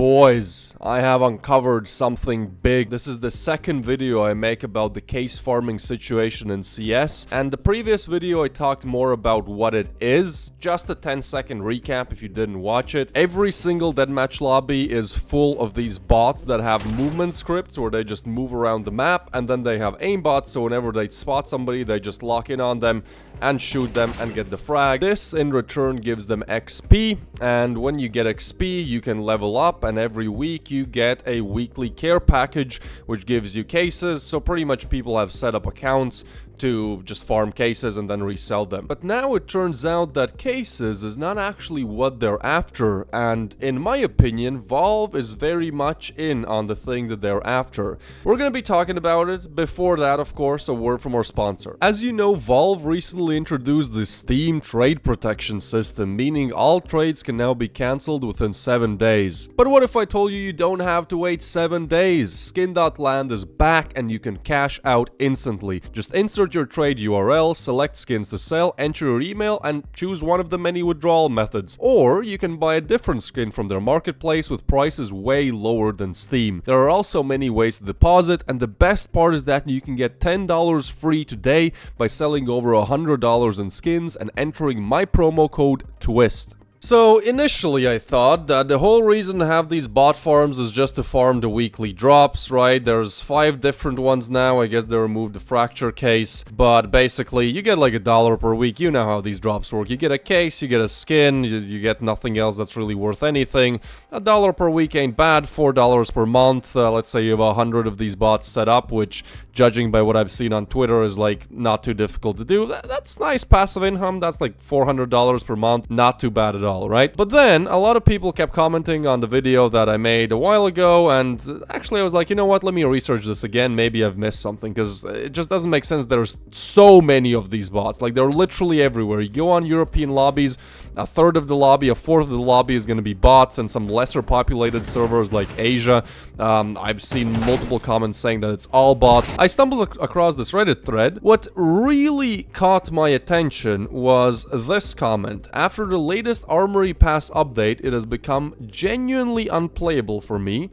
Boys, I have uncovered something big. This is the second video I make about the case farming situation in CS, and the previous video I talked more about what it is. Just a 10-second recap if you didn't watch it. Every single deathmatch lobby is full of these bots that have movement scripts where they just move around the map, and then they have aimbots, so whenever they spot somebody, they just lock in on them and shoot them and get the frag. This in return gives them XP, and when you get XP you can level up, and every week you get a weekly care package which gives you cases. So pretty much people have set up accounts to just farm cases and then resell them. But now it turns out that cases is not actually what they're after, and in my opinion Valve is very much in on the thing that they're after. We're gonna be talking about it. Before that, of course, a word from our sponsor. As you know, Valve recently introduced the Steam trade protection system, meaning all trades can now be cancelled within 7 days. But what if I told you you don't have to wait 7 days? Skin.land is back and you can cash out instantly. Just insert your trade URL, select skins to sell, enter your email, and choose one of the many withdrawal methods. Or you can buy a different skin from their marketplace with prices way lower than Steam. There are also many ways to deposit, and the best part is that you can get $10 free today by selling over $100 in skins and entering my promo code TWIST. So initially I thought that the whole reason to have these bot farms is just to farm the weekly drops, right? There's 5 different ones now. I guess they removed the fracture case, but basically you get like $1 per week. You know how these drops work. You get a case, you get a skin, you get nothing else that's really worth anything. $1 per week ain't bad. $4 per month. Let's say you have 100 of these bots set up, which judging by what I've seen on Twitter is like not too difficult to do. That's nice passive income. That's like $400 per month. Not too bad at all, right? But then a lot of people kept commenting on the video that I made a while ago, and actually I was like, you know what, let me research this again. Maybe I've missed something, because it just doesn't make sense. There's so many of these bots. Like, they're literally everywhere. You go on European lobbies, a third of the lobby, a fourth of the lobby is going to be bots, and some lesser populated servers like Asia, I've seen multiple comments saying that it's all bots. I stumbled across this Reddit thread. What really caught my attention was this comment. After the latest Armory Pass update, it has become genuinely unplayable for me.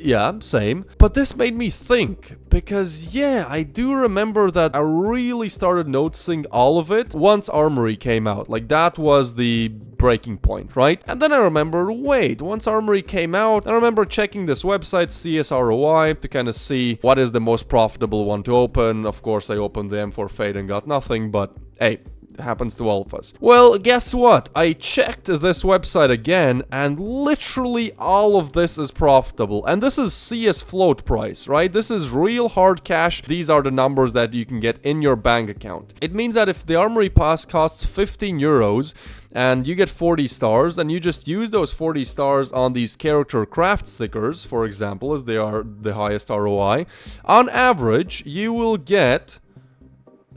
Yeah, same. But this made me think, because yeah, I do remember that I really started noticing all of it once Armory came out. Like, that was the breaking point, right? And then I remember, wait, once Armory came out, I remember checking this website, CSROI, to kind of see what is the most profitable one to open. Of course, I opened the M4 Fade and got nothing, but hey, happens to all of us. Well, guess what? I checked this website again, and literally all of this is profitable. And this is CS float price, right? This is real hard cash. These are the numbers that you can get in your bank account. It means that if the Armory Pass costs 15 euros and you get 40 stars, and you just use those 40 stars on these character craft stickers, for example, as they are the highest ROI, on average, you will get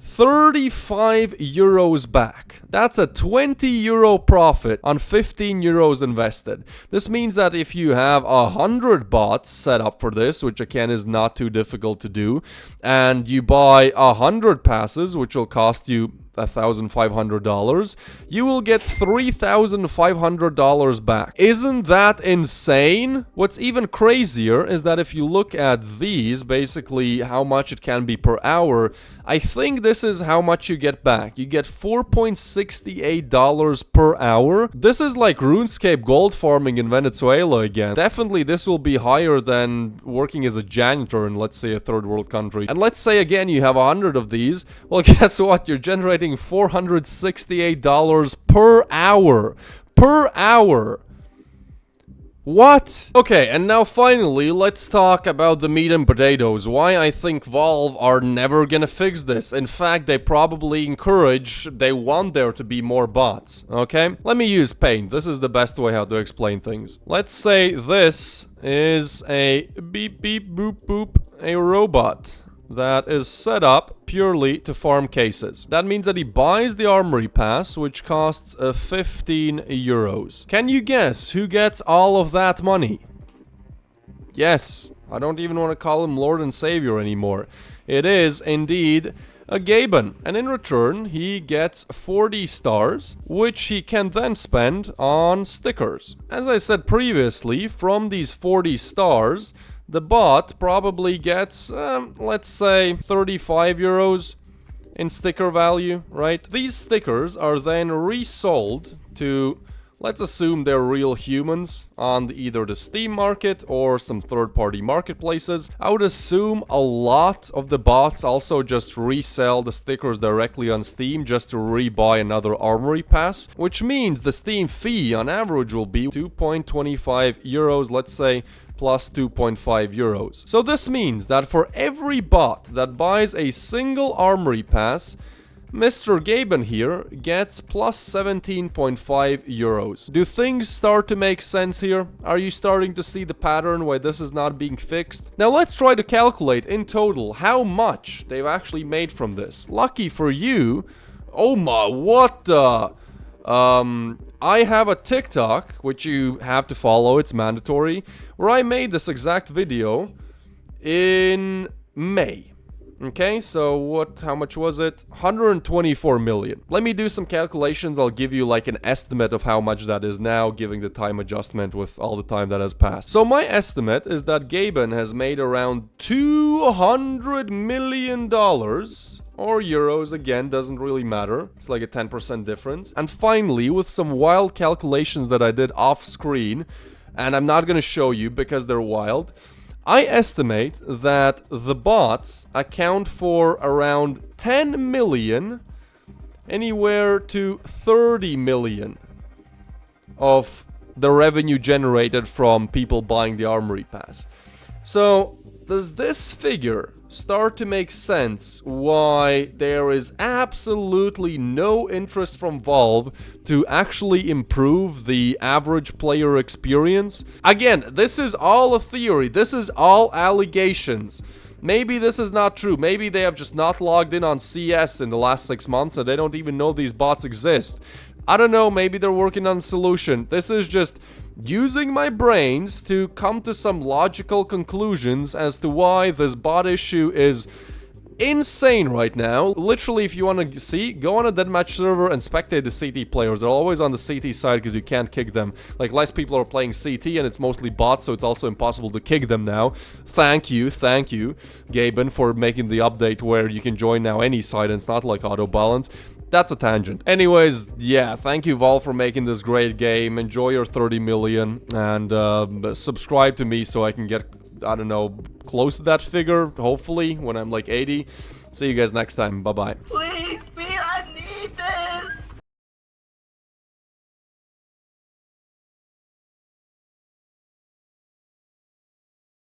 35 euros back. That's a 20 euro profit on 15 euros invested. This means that if you have 100 bots set up for this, which again is not too difficult to do, and you buy 100 passes, which will cost you $1,500, you will get $3,500 back. Isn't that insane? What's even crazier is that if you look at these, basically how much it can be per hour, I think this is how much you get back. You get $4.68 per hour. This is like RuneScape gold farming in Venezuela again. Definitely this will be higher than working as a janitor in, let's say, a third world country. And let's say again you have 100 of these. Well, guess what? You're generating $468 per hour. Per hour. What? Okay, and now finally, let's talk about the meat and potatoes. Why I think Valve are never gonna fix this. In fact, they probably they want there to be more bots, okay? Let me use paint. This is the best way how to explain things. Let's say this is a beep beep boop boop, a robot that is set up purely to farm cases. That means that he buys the Armory Pass, which costs 15 euros. Can you guess who gets all of that money? Yes, I don't even want to call him Lord and Savior anymore. It is indeed a Gaben, and in return he gets 40 stars, which he can then spend on stickers. As I said previously, from these 40 stars, the bot probably gets, let's say, 35 euros in sticker value, right? These stickers are then resold to, let's assume they're real humans, on either the Steam market or some third-party marketplaces. I would assume a lot of the bots also just resell the stickers directly on Steam just to rebuy another armory pass, which means the Steam fee on average will be 2.25 euros, let's say, plus 2.5 euros. So this means that for every bot that buys a single armory pass, Mr. Gaben here gets plus 17.5 euros. Do things start to make sense here? Are you starting to see the pattern why this is not being fixed? Now let's try to calculate in total how much they've actually made from this. Lucky for you, oh my, what the... I have a TikTok, which you have to follow, it's mandatory, where I made this exact video in May. Okay, so how much was it? 124 million. Let me do some calculations. I'll give you like an estimate of how much that is now, giving the time adjustment with all the time that has passed. So my estimate is that Gaben has made around $200 million. Or euros, again, doesn't really matter. It's like a 10% difference. And finally, with some wild calculations that I did off screen, and I'm not going to show you because they're wild, I estimate that the bots account for around 10 million, anywhere to 30 million of the revenue generated from people buying the Armory Pass. So, does this figure start to make sense why there is absolutely no interest from Valve to actually improve the average player experience? Again, this is all a theory. This is all allegations. Maybe this is not true. Maybe they have just not logged in on CS in the last 6 months and they don't even know these bots exist. I don't know, maybe they're working on a solution. This is just using my brains to come to some logical conclusions as to why this bot issue is insane right now. Literally, if you want to see, go on a deathmatch server and spectate the CT players. They're always on the CT side because you can't kick them. Like, less people are playing CT and it's mostly bots, so it's also impossible to kick them now. Thank you, Gaben, for making the update where you can join now any side and it's not like auto balance. That's a tangent. Anyways, yeah, thank you Valve for making this great game. Enjoy your 30 million and subscribe to me so I can get, I don't know, close to that figure, hopefully, when I'm like 80. See you guys next time. Bye-bye.